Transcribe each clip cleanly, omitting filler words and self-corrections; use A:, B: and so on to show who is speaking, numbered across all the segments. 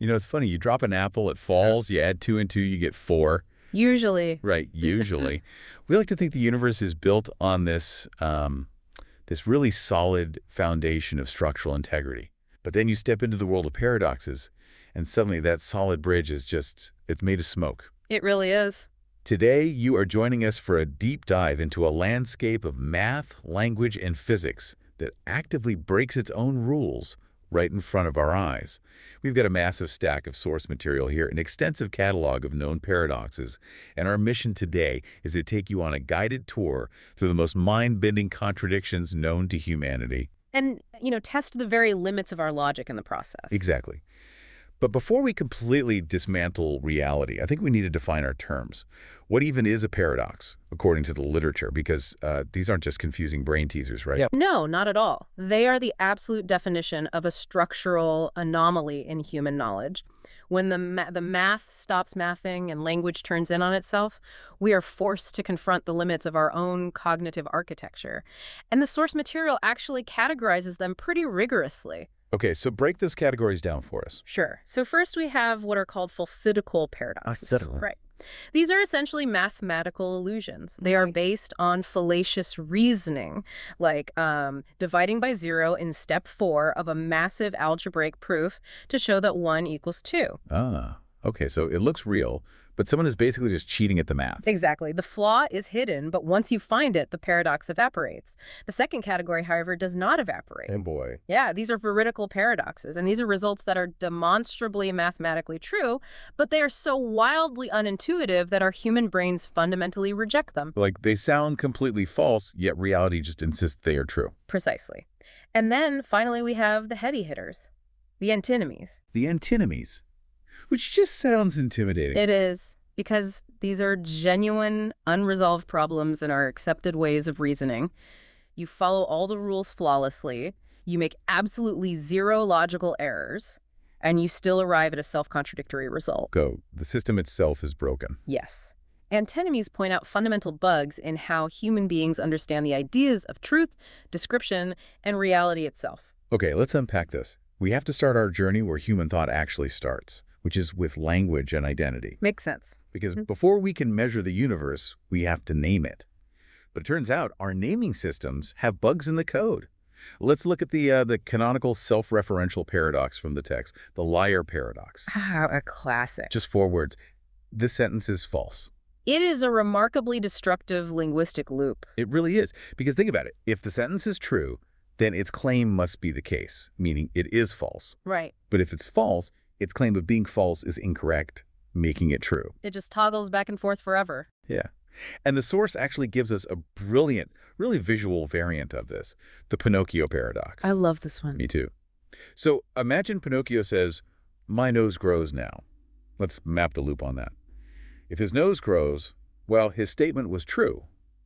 A: You know, it's funny. You drop an apple, it falls. You add 2 and 2, you get 4.
B: Usually.
A: Right, usually. We like to think the universe is built on this really solid foundation of structural integrity. But then you step into the world of paradoxes, and suddenly that solid bridge is it's made of smoke.
B: It really is.
A: Today, you are joining us for a deep dive into a landscape of math, language, and physics that actively breaks its own rules right in front of our eyes. We've got a massive stack of source material here, an extensive catalog of known paradoxes, and our mission today is to take you on a guided tour through the most mind-bending contradictions known to humanity.
B: And, test the very limits of our logic in the process.
A: Exactly. But before we completely dismantle reality, I think we need to define our terms. What even is a paradox, according to the literature? Because these aren't just confusing brain teasers, right?
C: Yeah.
B: No, not at all. They are the absolute definition of a structural anomaly in human knowledge. When the math stops mathing and language turns in on itself, we are forced to confront the limits of our own cognitive architecture. And the source material actually categorizes them pretty rigorously.
A: Okay, so break those categories down for us.
B: Sure. So first we have what are called falsidical paradoxes.
C: Falsidical.
B: Right. These are essentially mathematical illusions. They are based on fallacious reasoning, like dividing by 0 in step 4 of a massive algebraic proof to show that 1 equals 2.
A: Ah, okay, so it looks real, but someone is basically just cheating at the math.
B: Exactly. The flaw is hidden, but once you find it, the paradox evaporates. The second category, however, does not evaporate.
C: And boy.
B: Yeah, these are veridical paradoxes, and these are results that are demonstrably mathematically true, but they are so wildly unintuitive that our human brains fundamentally reject them.
A: Like, they sound completely false, yet reality just insists they are true.
B: Precisely. And then, finally, we have the heavy hitters, the antinomies.
A: The antinomies, which just sounds intimidating.
B: It is, because these are genuine, unresolved problems in our accepted ways of reasoning. You follow all the rules flawlessly, you make absolutely 0 logical errors, and you still arrive at a self-contradictory result.
A: The system itself is broken.
B: Yes. Antinomies point out fundamental bugs in how human beings understand the ideas of truth, description, and reality itself.
A: Okay, let's unpack this. We have to start our journey where human thought actually starts, which is with language and identity.
B: Makes sense.
A: Because before we can measure the universe, we have to name it. But it turns out our naming systems have bugs in the code. Let's look at the canonical self-referential paradox from the text, the liar paradox.
B: Ah, a classic.
A: Just 4 words. This sentence is false.
B: It is a remarkably destructive linguistic loop.
A: It really is. Because think about it. If the sentence is true, then its claim must be the case, meaning it is false.
B: Right.
A: But if it's false, its claim of being false is incorrect, making it true.
B: It just toggles back and forth forever.
A: Yeah. And the source actually gives us a brilliant, really visual variant of this, the Pinocchio paradox.
B: I love this one.
A: Me too. So imagine Pinocchio says, "My nose grows now." Let's map the loop on that. If his nose grows, well, his statement was true.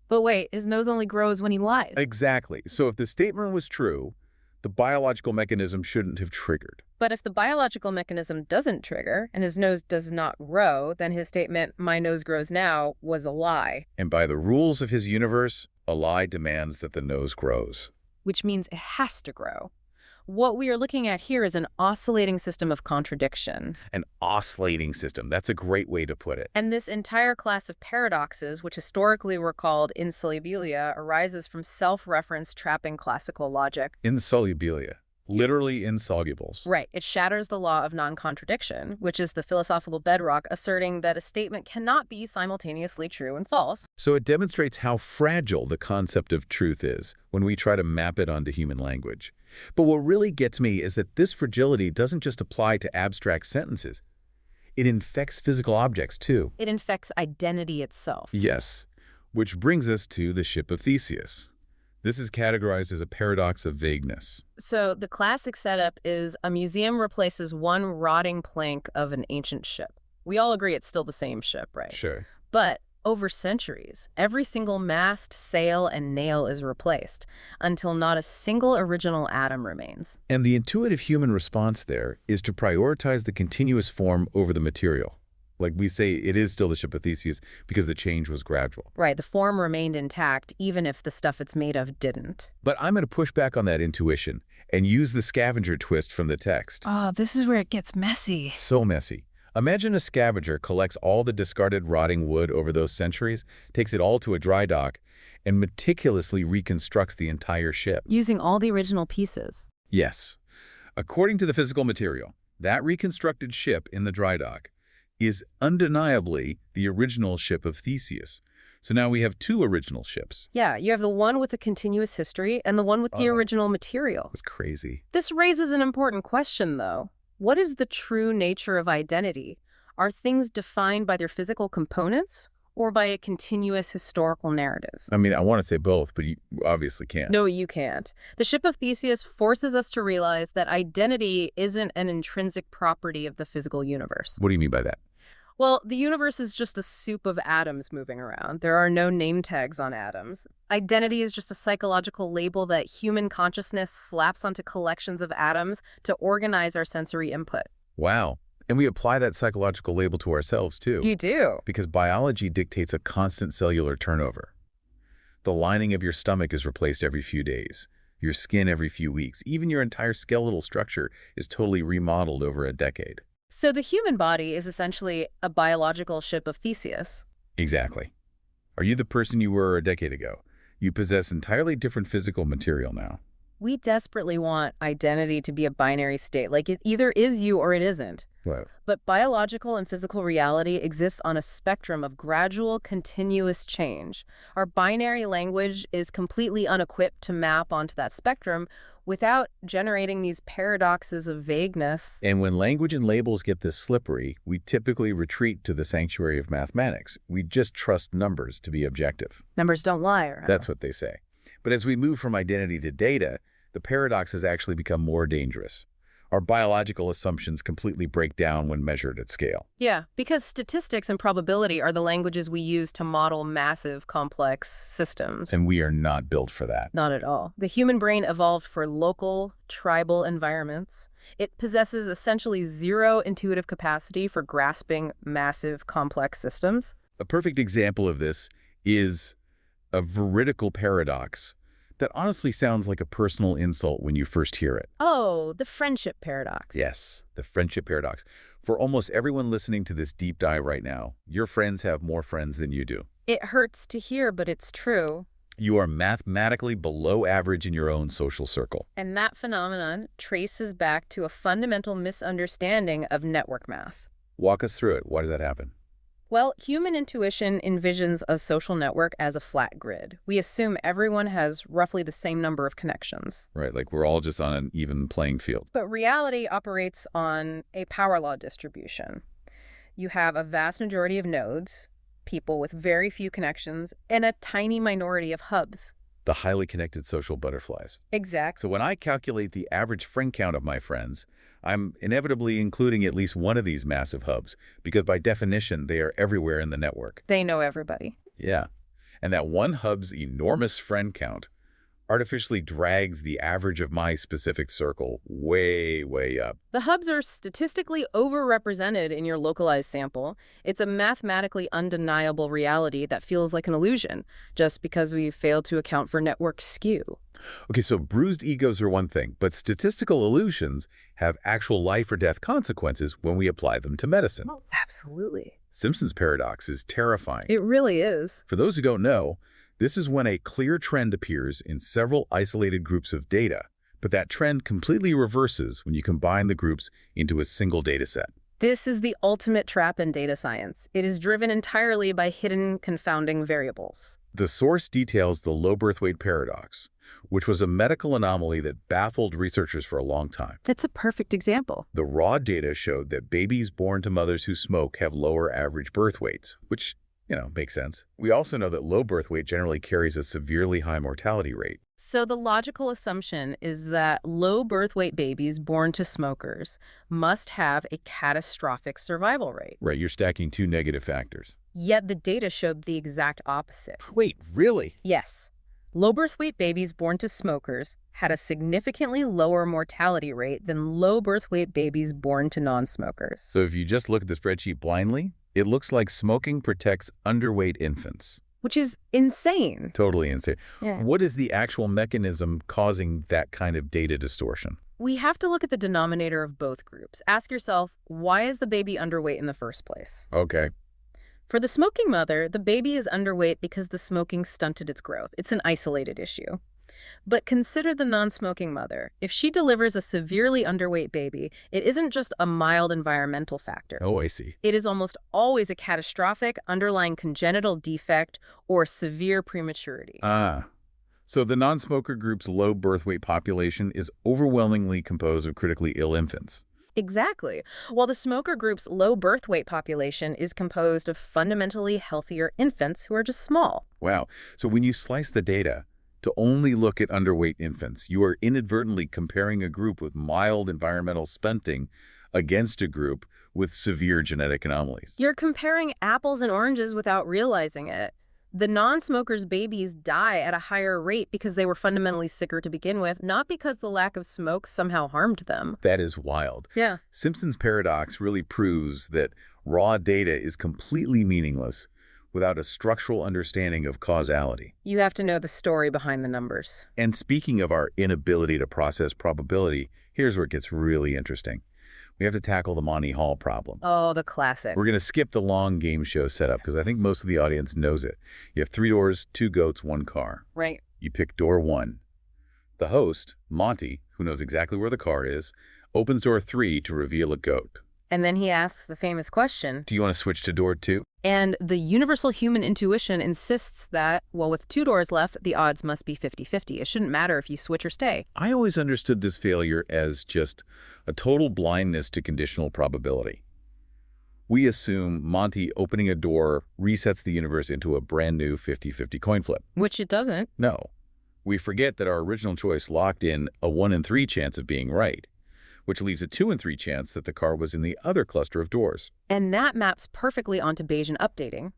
B: But wait, his nose only grows when he lies.
A: Exactly. So if the statement was true, the biological mechanism shouldn't have triggered.
B: But if the biological mechanism doesn't trigger and his nose does not grow, then his statement, "my nose grows now," was a lie.
A: And by the rules of his universe, a lie demands that the nose grows.
B: Which means it has to grow. What we are looking at here is an oscillating system of contradiction.
A: An oscillating system. That's a great way to put it.
B: And this entire class of paradoxes, which historically were called insolubilia, arises from self-reference trapping classical logic.
A: Insolubilia. Literally insolubles.
B: Right. It shatters the law of non-contradiction, which is the philosophical bedrock asserting that a statement cannot be simultaneously true and false.
A: So it demonstrates how fragile the concept of truth is when we try to map it onto human language. But what really gets me is that this fragility doesn't just apply to abstract sentences. It infects physical objects, too.
B: It infects identity itself.
A: Yes, which brings us to the ship of Theseus. This is categorized as a paradox of vagueness.
B: So the classic setup is a museum replaces one rotting plank of an ancient ship. We all agree it's still the same ship, right?
A: Sure.
B: But over centuries, every single mast, sail, and nail is replaced until not a single original atom remains.
A: And the intuitive human response there is to prioritize the continuous form over the material. Like we say, it is still the ship of Theseus because the change was gradual.
B: Right, the form remained intact even if the stuff it's made of didn't.
A: But I'm going to push back on that intuition and use the scavenger twist from the text.
B: Oh, this is where it gets messy.
A: So messy. Imagine a scavenger collects all the discarded rotting wood over those centuries, takes it all to a dry dock, and meticulously reconstructs the entire ship.
B: Using all the original pieces.
A: Yes. According to the physical material, that reconstructed ship in the dry dock is undeniably the original ship of Theseus. So now we have two original ships.
B: Yeah, you have the one with a continuous history and the one with the original material.
A: It's crazy.
B: This raises an important question, though. What is the true nature of identity? Are things defined by their physical components or by a continuous historical narrative?
A: I mean, I want to say both, but you obviously can't.
B: No, you can't. The Ship of Theseus forces us to realize that identity isn't an intrinsic property of the physical universe.
A: What do you mean by that?
B: Well, the universe is just a soup of atoms moving around. There are no name tags on atoms. Identity is just a psychological label that human consciousness slaps onto collections of atoms to organize our sensory input.
A: Wow. And we apply that psychological label to ourselves, too.
B: You do.
A: Because biology dictates a constant cellular turnover. The lining of your stomach is replaced every few days, your skin every few weeks. Even your entire skeletal structure is totally remodeled over a decade.
B: So the human body is essentially a biological ship of Theseus.
A: Exactly. Are you the person you were a decade ago? You possess entirely different physical material now.
B: We desperately want identity to be a binary state, like it either is you or it isn't.
A: Wow.
B: But biological and physical reality exists on a spectrum of gradual, continuous change. Our binary language is completely unequipped to map onto that spectrum without generating these paradoxes of vagueness.
A: And when language and labels get this slippery, we typically retreat to the sanctuary of mathematics. We just trust numbers to be objective.
B: Numbers don't lie, right?
A: That's what they say. But as we move from identity to data, the paradoxes actually become more dangerous. Our biological assumptions completely break down when measured at scale.
B: Yeah, because statistics and probability are the languages we use to model massive, complex systems.
A: And we are not built for that.
B: Not at all. The human brain evolved for local, tribal environments. It possesses essentially zero intuitive capacity for grasping massive, complex systems.
A: A perfect example of this is a veridical paradox that honestly sounds like a personal insult when you first hear it.
B: Oh, the friendship paradox.
A: Yes, the friendship paradox. For almost everyone listening to this deep dive right now, your friends have more friends than you do.
B: It hurts to hear, but it's true.
A: You are mathematically below average in your own social circle.
B: And that phenomenon traces back to a fundamental misunderstanding of network math.
A: Walk us through it. Why does that happen?
B: Well, human intuition envisions a social network as a flat grid. We assume everyone has roughly the same number of connections.
A: Right, like we're all just on an even playing field.
B: But reality operates on a power law distribution. You have a vast majority of nodes, people with very few connections, and a tiny minority of hubs.
A: The highly connected social butterflies.
B: Exactly.
A: So when I calculate the average friend count of my friends, I'm inevitably including at least one of these massive hubs, because by definition, they are everywhere in the network.
B: They know everybody.
A: Yeah. And that one hub's enormous friend count artificially drags the average of my specific circle way, way up.
B: The hubs are statistically overrepresented in your localized sample. It's a mathematically undeniable reality that feels like an illusion, just because we failed to account for network skew.
A: Okay, so bruised egos are one thing, but statistical illusions have actual life or death consequences when we apply them to medicine.
B: Oh, absolutely.
A: Simpson's paradox is terrifying.
B: It really is.
A: For those who don't know, this is when a clear trend appears in several isolated groups of data, but that trend completely reverses when you combine the groups into a single data set.
B: This is the ultimate trap in data science. It is driven entirely by hidden confounding variables.
A: The source details the low birth weight paradox, which was a medical anomaly that baffled researchers for a long time.
B: That's a perfect example.
A: The raw data showed that babies born to mothers who smoke have lower average birth weights, which makes sense. We also know that low birth weight generally carries a severely high mortality rate.
B: So the logical assumption is that low birth weight babies born to smokers must have a catastrophic survival rate.
A: Right, you're stacking two negative factors.
B: Yet the data showed the exact opposite.
A: Wait, really?
B: Yes. Low birth weight babies born to smokers had a significantly lower mortality rate than low birth weight babies born to non-smokers.
A: So if you just look at the spreadsheet blindly, It looks like smoking protects underweight infants.
B: which is insane.
A: Totally insane.
B: Yeah.
A: What is the actual mechanism causing that kind of data distortion?
B: We have to look at the denominator of both groups. Ask yourself, why is the baby underweight in the first place?
A: Okay.
B: For the smoking mother, the baby is underweight because the smoking stunted its growth. It's an isolated issue. But consider the non-smoking mother. If she delivers a severely underweight baby, it isn't just a mild environmental factor.
A: Oh, I see.
B: It is almost always a catastrophic underlying congenital defect or severe prematurity.
A: Ah. So the non-smoker group's low birth weight population is overwhelmingly composed of critically ill infants.
B: Exactly. While the smoker group's low birth weight population is composed of fundamentally healthier infants who are just small.
A: Wow. So when you slice the data to only look at underweight infants, you are inadvertently comparing a group with mild environmental stunting against a group with severe genetic anomalies.
B: You're comparing apples and oranges without realizing it. The non-smokers' babies die at a higher rate because they were fundamentally sicker to begin with, not because the lack of smoke somehow harmed them.
A: That is wild.
B: Yeah.
A: Simpson's paradox really proves that raw data is completely meaningless without a structural understanding of causality.
B: You have to know the story behind the numbers.
A: And speaking of our inability to process probability, here's where it gets really interesting. We have to tackle the Monty Hall problem.
B: Oh, the classic.
A: We're going to skip the long game show setup because I think most of the audience knows it. You have 3 doors, 2 goats, 1 car.
B: Right.
A: You pick door 1. The host, Monty, who knows exactly where the car is, opens door 3 to reveal a goat.
B: And then he asks the famous question.
A: Do you want to switch to door 2?
B: And the universal human intuition insists that, well, with 2 doors left, the odds must be 50-50. It shouldn't matter if you switch or stay.
A: I always understood this failure as just a total blindness to conditional probability. We assume Monty opening a door resets the universe into a brand new 50-50 coin flip.
B: Which it doesn't.
A: No. We forget that our original choice locked in a 1 in 3 chance of being right, which leaves a 2 in 3 chance that the car was in the other cluster of doors.
B: And that maps perfectly onto Bayesian updating.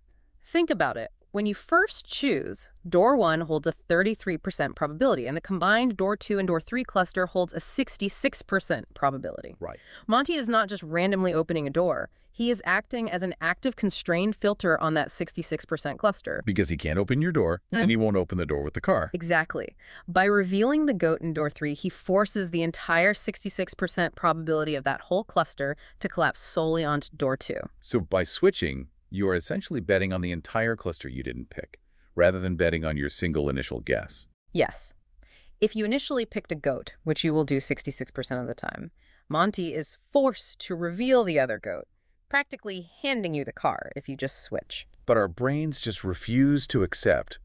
B: Think about it. When you first choose, door 1 holds a 33% probability, and the combined door 2 and door 3 cluster holds a 66% probability.
A: Right.
B: Monty is not just randomly opening a door. He is acting as an active constrained filter on that 66% cluster.
A: Because he can't open your door, and he won't open the door with the car.
B: Exactly. By revealing the goat in door 3, he forces the entire 66% probability of that whole cluster to collapse solely onto door 2.
A: So by switching, you are essentially betting on the entire cluster you didn't pick, rather than betting on your single initial guess.
B: Yes. If you initially picked a goat, which you will do 66% of the time, Monty is forced to reveal the other goat, practically handing you the car if you just switch.
A: But our brains just refuse to accept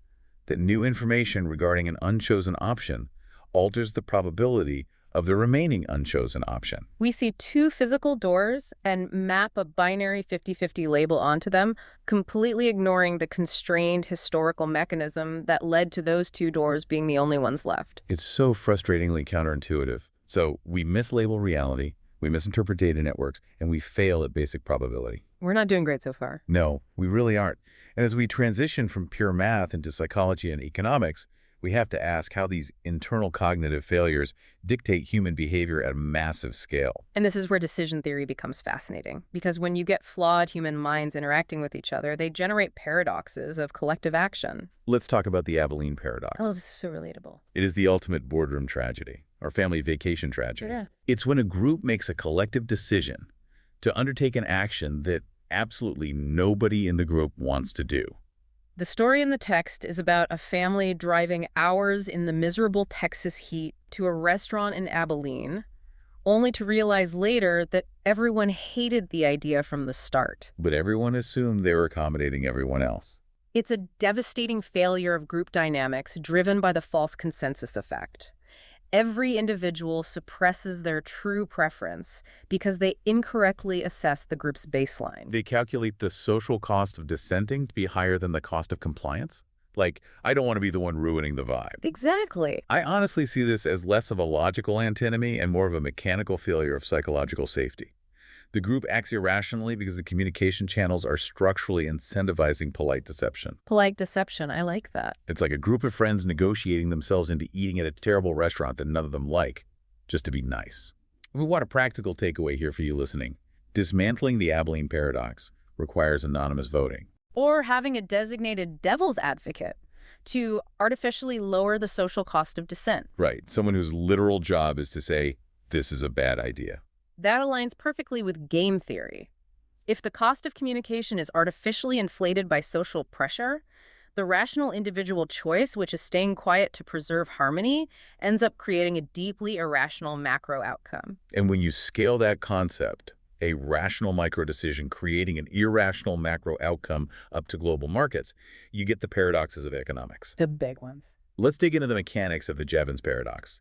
A: that new information regarding an unchosen option alters the probability of the remaining unchosen option.
B: We see 2 physical doors and map a binary 50-50 label onto them, completely ignoring the constrained historical mechanism that led to those 2 doors being the only ones left.
A: It's so frustratingly counterintuitive. So we mislabel reality, we misinterpret data networks, and we fail at basic probability.
B: We're not doing great so far.
A: No, we really aren't. And as we transition from pure math into psychology and economics, we have to ask how these internal cognitive failures dictate human behavior at a massive scale.
B: And this is where decision theory becomes fascinating, because when you get flawed human minds interacting with each other, they generate paradoxes of collective action.
A: Let's talk about the Abilene paradox.
B: Oh, this is so relatable.
A: It is the ultimate boardroom tragedy, or family vacation tragedy.
B: Yeah.
A: It's when a group makes a collective decision to undertake an action that absolutely nobody in the group wants to do.
B: The story in the text is about a family driving hours in the miserable Texas heat to a restaurant in Abilene, only to realize later that everyone hated the idea from the start.
A: But everyone assumed they were accommodating everyone else.
B: It's a devastating failure of group dynamics driven by the false consensus effect. Every individual suppresses their true preference because they incorrectly assess the group's baseline.
A: They calculate the social cost of dissenting to be higher than the cost of compliance. Like, I don't want to be the one ruining the vibe.
B: Exactly.
A: I honestly see this as less of a logical antinomy and more of a mechanical failure of psychological safety. The group acts irrationally because the communication channels are structurally incentivizing polite deception.
B: Polite deception, I like that.
A: It's like a group of friends negotiating themselves into eating at a terrible restaurant that none of them like, just to be nice. We want a practical takeaway here for you listening. Dismantling the Abilene paradox requires anonymous voting.
B: Or having a designated devil's advocate to artificially lower the social cost of dissent.
A: Right, someone whose literal job is to say, this is a bad idea.
B: That aligns perfectly with game theory. If the cost of communication is artificially inflated by social pressure, the rational individual choice, which is staying quiet to preserve harmony, ends up creating a deeply irrational macro outcome.
A: And when you scale that concept, a rational micro decision creating an irrational macro outcome up to global markets, you get the paradoxes of economics.
B: The big ones.
A: Let's dig into the mechanics of the Jevons paradox.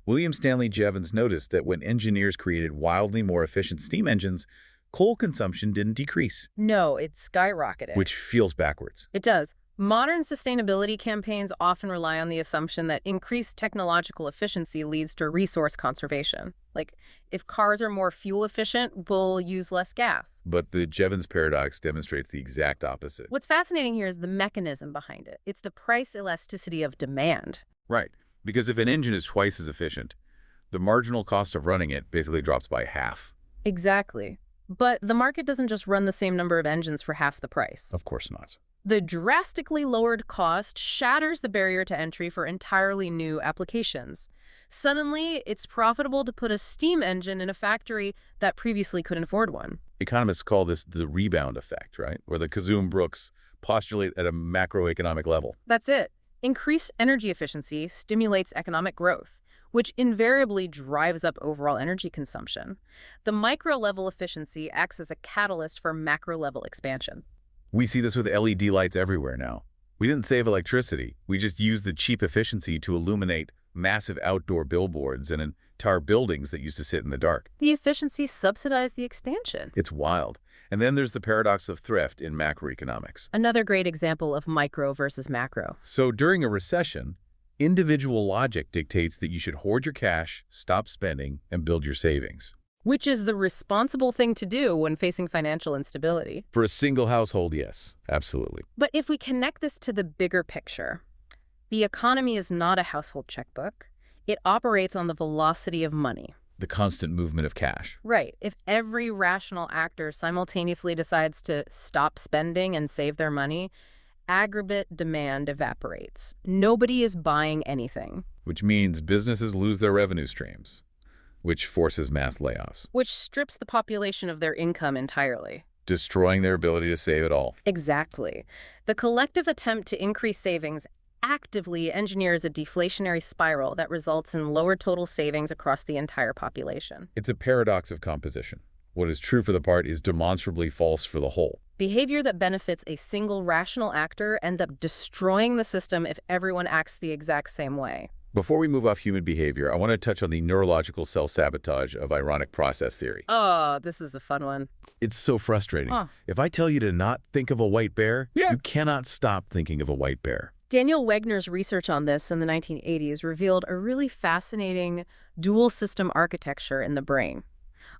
A: William Stanley Jevons noticed that when engineers created wildly more efficient steam engines, coal consumption didn't decrease.
B: No, it skyrocketed.
A: Which feels backwards.
B: It does. Modern sustainability campaigns often rely on the assumption that increased technological efficiency leads to resource conservation. Like, if cars are more fuel efficient, we'll use less gas.
A: But the Jevons paradox demonstrates the exact opposite.
B: What's fascinating here is the mechanism behind it. It's the price elasticity of demand.
A: Right. Because if an engine is twice as efficient, the marginal cost of running it basically drops by half.
B: Exactly. But the market doesn't just run the same number of engines for half the price.
A: Of course not.
B: The drastically lowered cost shatters the barrier to entry for entirely new applications. Suddenly, it's profitable to put a steam engine in a factory that previously couldn't afford one.
A: Economists call this the rebound effect, right? Or the Kazum-Brooks postulate at a macroeconomic level.
B: That's it. Increased energy efficiency stimulates economic growth, which invariably drives up overall energy consumption. The micro-level efficiency acts as a catalyst for macro-level expansion.
A: We see this with LED lights everywhere now. We didn't save electricity. We just used the cheap efficiency to illuminate massive outdoor billboards and entire buildings that used to sit in the dark.
B: The efficiency subsidized the expansion.
A: It's wild. And then there's the paradox of thrift in macroeconomics.
B: Another great example of micro versus macro.
A: So during a recession, individual logic dictates that you should hoard your cash, stop spending, and build your savings.
B: Which is the responsible thing to do when facing financial instability.
A: For a single household, yes, absolutely.
B: But if we connect this to the bigger picture, the economy is not a household checkbook. It operates on the velocity of money.
A: The constant movement of cash.
B: Right. If every rational actor simultaneously decides to stop spending and save their money, aggregate demand evaporates. Nobody is buying anything.
A: Which means businesses lose their revenue streams, which forces mass layoffs.
B: Which strips the population of their income entirely.
A: Destroying their ability to save at all.
B: Exactly. The collective attempt to increase savings actively engineers a deflationary spiral that results in lower total savings across the entire population.
A: It's a paradox of composition. What is true for the part is demonstrably false for the whole.
B: Behavior that benefits a single rational actor ends up destroying the system if everyone acts the exact same way.
A: Before we move off human behavior, I want to touch on the neurological self-sabotage of ironic process theory.
B: Oh, this is a fun one.
A: It's so frustrating. If I tell you to not think of a white bear, you cannot stop thinking of a white bear.
B: Daniel Wegner's research on this in the 1980s revealed a really fascinating dual system architecture in the brain.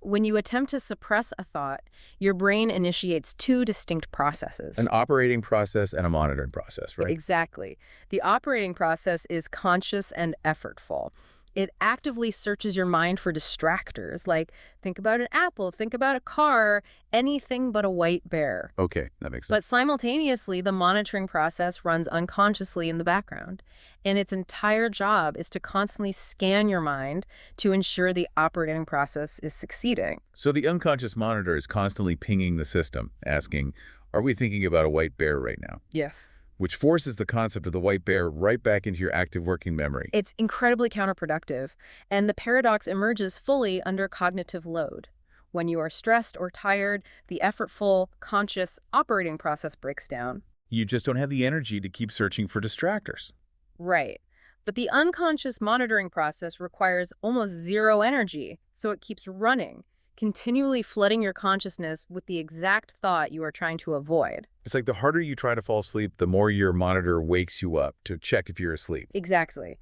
B: When you attempt to suppress a thought, your brain initiates two distinct processes.
A: An operating process and a monitoring process, right?
B: Exactly. The operating process is conscious and effortful. It actively searches your mind for distractors, like think about an apple, think about a car, anything but a white bear.
A: Okay, that makes sense.
B: But simultaneously, the monitoring process runs unconsciously in the background. And its entire job is to constantly scan your mind to ensure the operating process is succeeding.
A: So the unconscious monitor is constantly pinging the system, asking, are we thinking about a white bear right now?
B: Yes.
A: Which forces the concept of the white bear right back into your active working memory.
B: It's incredibly counterproductive, and the paradox emerges fully under cognitive load. When you are stressed or tired, the effortful, conscious operating process breaks down.
A: You just don't have the energy to keep searching for distractors.
B: Right. But the unconscious monitoring process requires almost zero energy, so it keeps running, continually flooding your consciousness with the exact thought you are trying to avoid.
A: It's like the harder you try to fall asleep, the more your monitor wakes you up to check if you're asleep.
B: Exactly.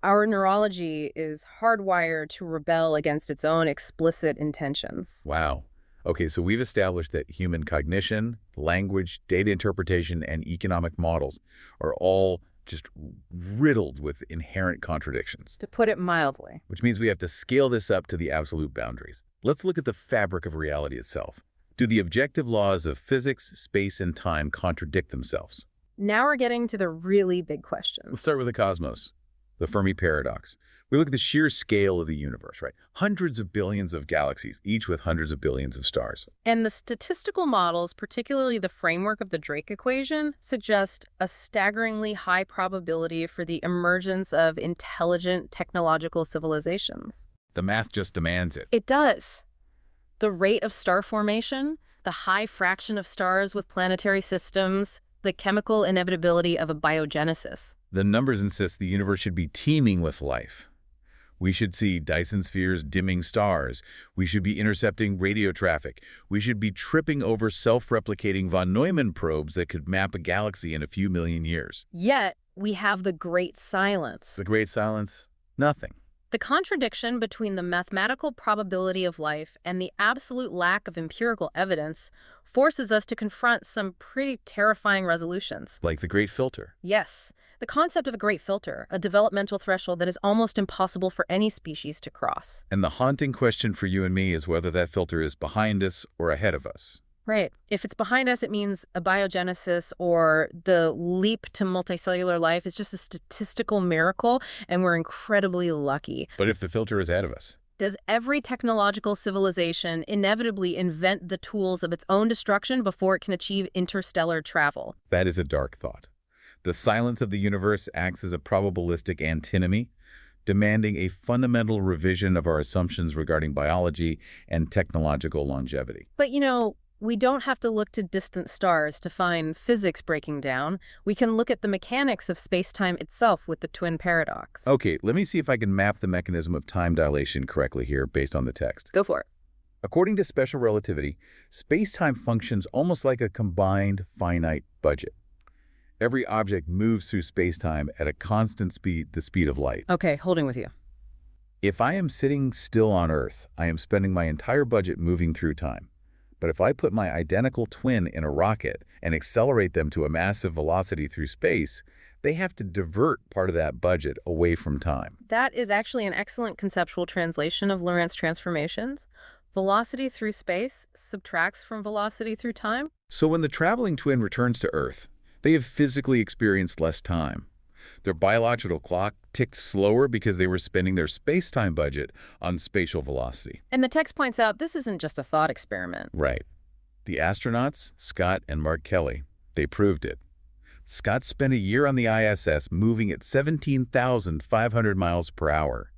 B: Our neurology is hardwired to rebel against its own explicit intentions.
A: Wow. Okay, so we've established that human cognition, language, data interpretation, and economic models are all just riddled with inherent contradictions.
B: To put it mildly.
A: Which means we have to scale this up to the absolute boundaries. Let's look at the fabric of reality itself. Do the objective laws of physics, space, and time contradict themselves?
B: Now we're getting to the really big
A: Let's
B: questions.
A: start with the cosmos, the Fermi paradox. We look at the sheer scale of the universe, right? Hundreds of billions of galaxies, each with hundreds of billions of stars.
B: And the statistical models, particularly the framework of the Drake equation, suggest a staggeringly high probability for the emergence of intelligent technological civilizations.
A: The math just demands it.
B: It does. The rate of star formation, the high fraction of stars with planetary systems, the chemical inevitability of abiogenesis.
A: The numbers insist the universe should be teeming with life. We should see Dyson spheres dimming stars. We should be intercepting radio traffic. We should be tripping over self-replicating von Neumann probes that could map a galaxy in a few million years.
B: Yet, we have the great silence.
A: The great silence? Nothing.
B: The contradiction between the mathematical probability of life and the absolute lack of empirical evidence forces us to confront some pretty terrifying resolutions.
A: Like the great filter.
B: Yes, the concept of a great filter, a developmental threshold that is almost impossible for any species to cross.
A: And the haunting question for you and me is whether that filter is behind us or ahead of us.
B: Right. If it's behind us, it means abiogenesis or the leap to multicellular life is just a statistical miracle, and we're incredibly lucky.
A: But if the filter is ahead of us?
B: Does every technological civilization inevitably invent the tools of its own destruction before it can achieve interstellar travel?
A: That is a dark thought. The silence of the universe acts as a probabilistic antinomy, demanding a fundamental revision of our assumptions regarding biology and technological longevity.
B: But, we don't have to look to distant stars to find physics breaking down. We can look at the mechanics of space-time itself with the twin paradox.
A: Okay, let me see if I can map the mechanism of time dilation correctly here based on the text.
B: Go for it.
A: According to special relativity, space-time functions almost like a combined finite budget. Every object moves through space-time at a constant speed, the speed of light.
B: Okay, holding with you.
A: If I am sitting still on Earth, I am spending my entire budget moving through time. But if I put my identical twin in a rocket and accelerate them to a massive velocity through space, they have to divert part of that budget away from time.
B: That is actually an excellent conceptual translation of Lorentz transformations. Velocity through space subtracts from velocity through time.
A: So when the traveling twin returns to Earth, they have physically experienced less time. Their biological clock ticked slower because they were spending their space-time budget on spatial velocity.
B: And the text points out this isn't just a thought experiment.
A: Right. The astronauts, Scott and Mark Kelly, they proved it. Scott spent a year on the ISS moving at 17,500 miles per hour.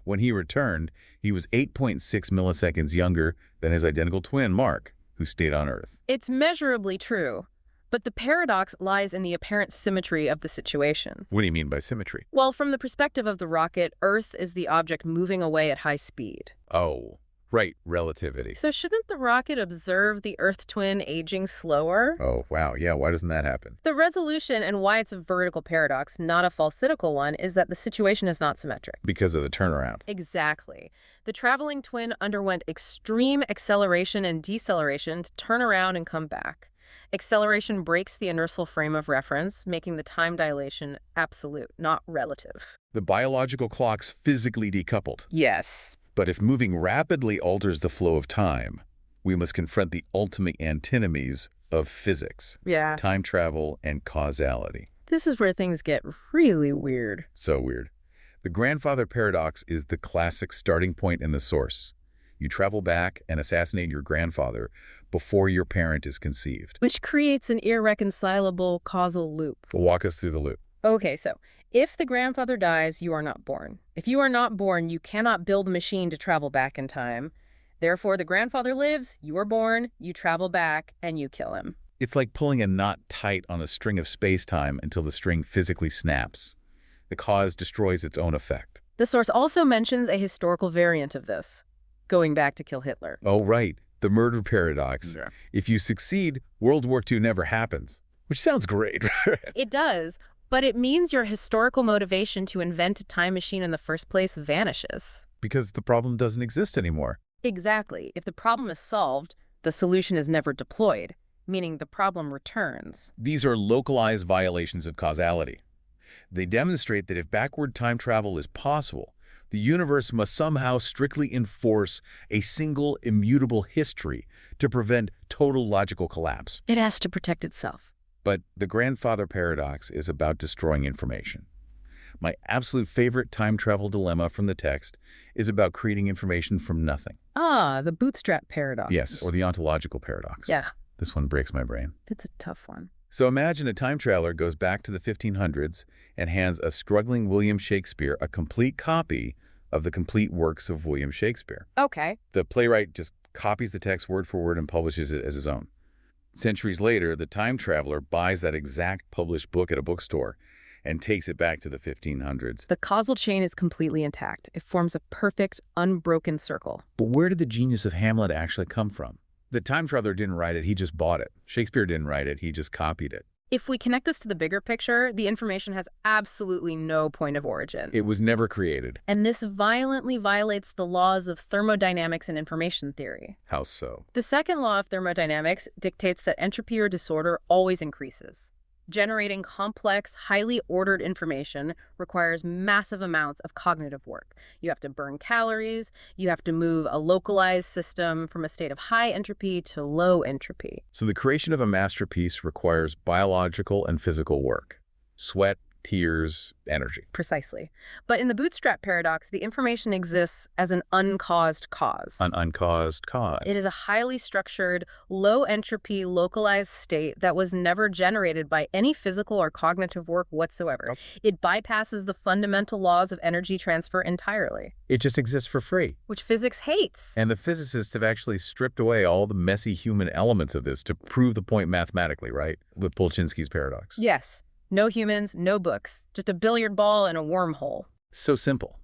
A: When he returned, he was 8.6 milliseconds younger than his identical twin, Mark, who stayed on Earth.
B: It's measurably true. But the paradox lies in the apparent symmetry of the situation.
A: What do you mean by symmetry?
B: Well, from the perspective of the rocket, Earth is the object moving away at high speed.
A: Oh, right, relativity.
B: So shouldn't the rocket observe the Earth twin aging slower?
A: Oh, wow, yeah, why doesn't that happen?
B: The resolution and why it's a vertical paradox, not a falsitical one, is that the situation is not symmetric.
A: Because of the turnaround.
B: Exactly. The traveling twin underwent extreme acceleration and deceleration to turn around and come back. Acceleration breaks the inertial frame of reference, making the time dilation absolute, not relative.
A: The biological clock's physically decoupled.
B: Yes.
A: But if moving rapidly alters the flow of time, we must confront the ultimate antinomies of physics.
B: Yeah.
A: Time travel and causality.
B: This is where things get really weird.
A: So weird. The grandfather paradox is the classic starting point in the source. You travel back and assassinate your grandfather before your parent is conceived.
B: Which creates an irreconcilable causal loop.
A: Walk us through the loop.
B: Okay, so if the grandfather dies, you are not born. If you are not born, you cannot build a machine to travel back in time. Therefore, the grandfather lives, you are born, you travel back, and you kill him.
A: It's like pulling a knot tight on a string of space-time until the string physically snaps. The cause destroys its own effect.
B: The source also mentions a historical variant of this, going back to kill Hitler.
A: Oh, right. The murder paradox.
B: Yeah.
A: If you succeed, World War II never happens. Which sounds great.
B: It does, but it means your historical motivation to invent a time machine in the first place vanishes.
A: Because the problem doesn't exist anymore.
B: Exactly. If the problem is solved, the solution is never deployed, meaning the problem returns.
A: These are localized violations of causality. They demonstrate that if backward time travel is possible, The universe must somehow strictly enforce a single immutable history to prevent total logical collapse.
B: It has to protect itself.
A: But the grandfather paradox is about destroying information. My absolute favorite time travel dilemma from the text is about creating information from nothing.
B: Ah, the bootstrap paradox.
A: Yes, or the ontological paradox.
B: Yeah,
A: This one breaks my brain.
B: that's a tough one.
A: So imagine a time traveler goes back to the 1500s and hands a struggling William Shakespeare a complete copy of the complete works of William Shakespeare.
B: Okay.
A: The playwright just copies the text word for word and publishes it as his own. Centuries later, the time traveler buys that exact published book at a bookstore and takes it back to the 1500s.
B: The causal chain is completely intact. It forms a perfect, unbroken circle.
A: But where did the genius of Hamlet actually come from? The time traveler didn't write it, he just bought it. Shakespeare didn't write it, he just copied it.
B: If we connect this to the bigger picture, the information has absolutely no point of origin.
A: It was never created.
B: And this violently violates the laws of thermodynamics and information theory.
A: How so?
B: The second law of thermodynamics dictates that entropy or disorder always increases. Generating complex, highly ordered information requires massive amounts of cognitive work. You have to burn calories, you have to move a localized system from a state of high entropy to low entropy.
A: So the creation of a masterpiece requires biological and physical work. Sweat, tears, energy.
B: Precisely. But in the bootstrap paradox, the information exists as an uncaused cause.
A: An uncaused cause.
B: It is a highly structured, low-entropy, localized state that was never generated by any physical or cognitive work whatsoever.
A: Yep.
B: It bypasses the fundamental laws of energy transfer entirely,
A: It just exists for free.
B: which physics hates.
A: And the physicists have actually stripped away all the messy human elements of this to prove the point mathematically, right? With Polchinski's paradox.
B: Yes. No humans, no books, just a billiard ball and a wormhole.
A: So simple.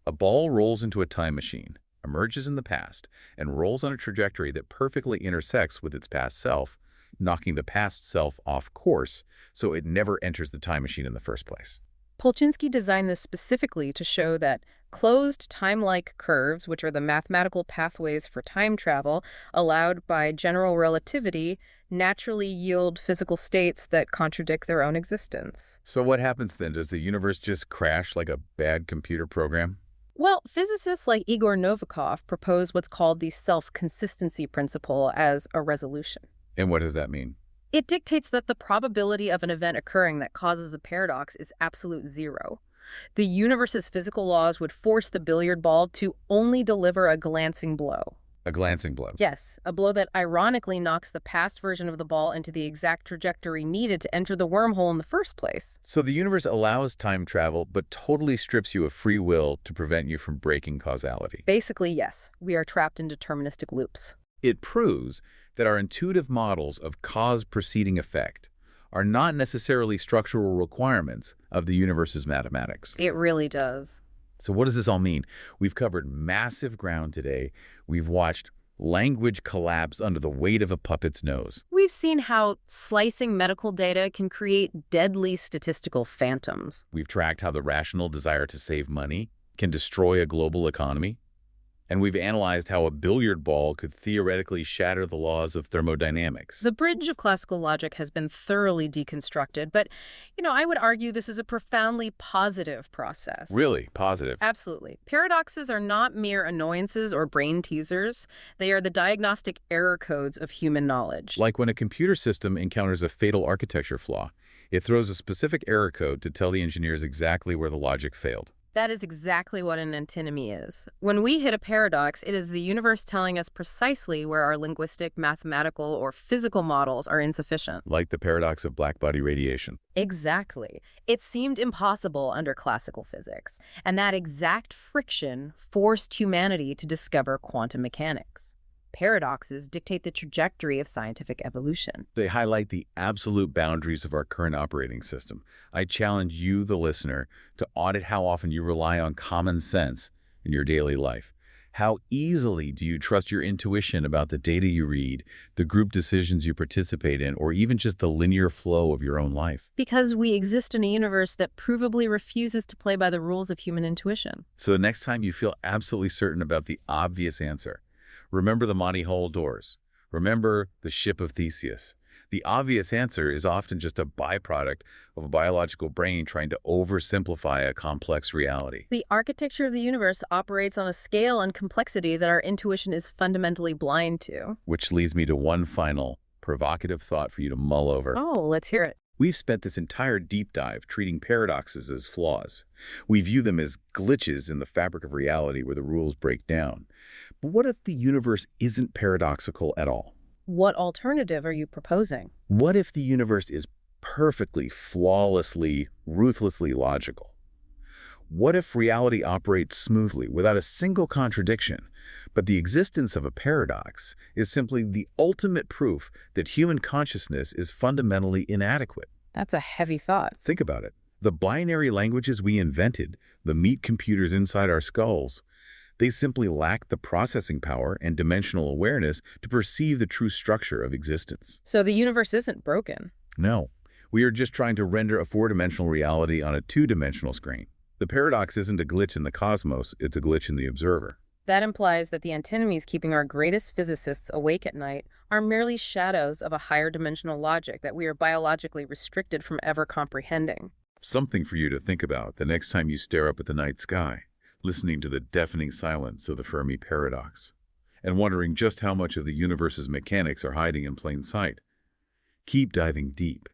A: A ball rolls into a time machine, emerges in the past, and rolls on a trajectory that perfectly intersects with its past self, knocking the past self off course so it never enters the time machine in the first place.
B: Polchinski designed this specifically to show that closed time-like curves, which are the mathematical pathways for time travel allowed by general relativity, naturally yield physical states that contradict their own existence.
A: So what happens then? Does the universe just crash like a bad computer program?
B: Well, physicists like Igor Novikov propose what's called the self-consistency principle as a resolution.
A: And what does that mean?
B: It dictates that the probability of an event occurring that causes a paradox is absolute zero. The universe's physical laws would force the billiard ball to only deliver a glancing blow.
A: A glancing blow.
B: Yes, a blow that ironically knocks the past version of the ball into the exact trajectory needed to enter the wormhole in the first place.
A: So the universe allows time travel, but totally strips you of free will to prevent you from breaking causality.
B: Basically, yes, we are trapped in deterministic loops.
A: It proves that our intuitive models of cause preceding effect are not necessarily structural requirements of the universe's mathematics.
B: It really does.
A: So what does this all mean? We've covered massive ground today. We've watched language collapse under the weight of a puppet's nose.
B: We've seen how slicing medical data can create deadly statistical phantoms.
A: We've tracked how the rational desire to save money can destroy a global economy. And we've analyzed how a billiard ball could theoretically shatter the laws of thermodynamics.
B: The bridge of classical logic has been thoroughly deconstructed, but, I would argue this is a profoundly positive process.
A: Really? Positive?
B: Absolutely. Paradoxes are not mere annoyances or brain teasers. They are the diagnostic error codes of human knowledge.
A: Like when a computer system encounters a fatal architecture flaw, it throws a specific error code to tell the engineers exactly where the logic failed.
B: That is exactly what an antinomy is. When we hit a paradox, it is the universe telling us precisely where our linguistic, mathematical, or physical models are insufficient.
A: Like the paradox of black-body radiation.
B: Exactly. It seemed impossible under classical physics, and that exact friction forced humanity to discover quantum mechanics. Paradoxes dictate the trajectory of scientific evolution.
A: They highlight the absolute boundaries of our current operating system. I challenge you, the listener, to audit how often you rely on common sense in your daily life. How easily do you trust your intuition about the data you read, the group decisions you participate in, or even just the linear flow of your own life?
B: Because we exist in a universe that provably refuses to play by the rules of human intuition.
A: So the next time you feel absolutely certain about the obvious answer, remember the Monty Hall doors. Remember the ship of Theseus. The obvious answer is often just a byproduct of a biological brain trying to oversimplify a complex reality.
B: The architecture of the universe operates on a scale and complexity that our intuition is fundamentally blind to.
A: Which leads me to one final, provocative thought for you to mull over.
B: Oh, let's hear it.
A: We've spent this entire deep dive treating paradoxes as flaws. We view them as glitches in the fabric of reality where the rules break down. But what if the universe isn't paradoxical at all?
B: What alternative are you proposing?
A: What if the universe is perfectly, flawlessly, ruthlessly logical? What if reality operates smoothly without a single contradiction, but the existence of a paradox is simply the ultimate proof that human consciousness is fundamentally inadequate?
B: That's a heavy thought.
A: Think about it. The binary languages we invented, the meat computers inside our skulls, they simply lack the processing power and dimensional awareness to perceive the true structure of existence.
B: So the universe isn't broken.
A: No, we are just trying to render a four-dimensional reality on a two-dimensional screen. The paradox isn't a glitch in the cosmos, it's a glitch in the observer.
B: That implies that the antinomies keeping our greatest physicists awake at night are merely shadows of a higher dimensional logic that we are biologically restricted from ever comprehending.
A: Something for you to think about the next time you stare up at the night sky, listening to the deafening silence of the Fermi paradox, and wondering just how much of the universe's mechanics are hiding in plain sight. Keep diving deep.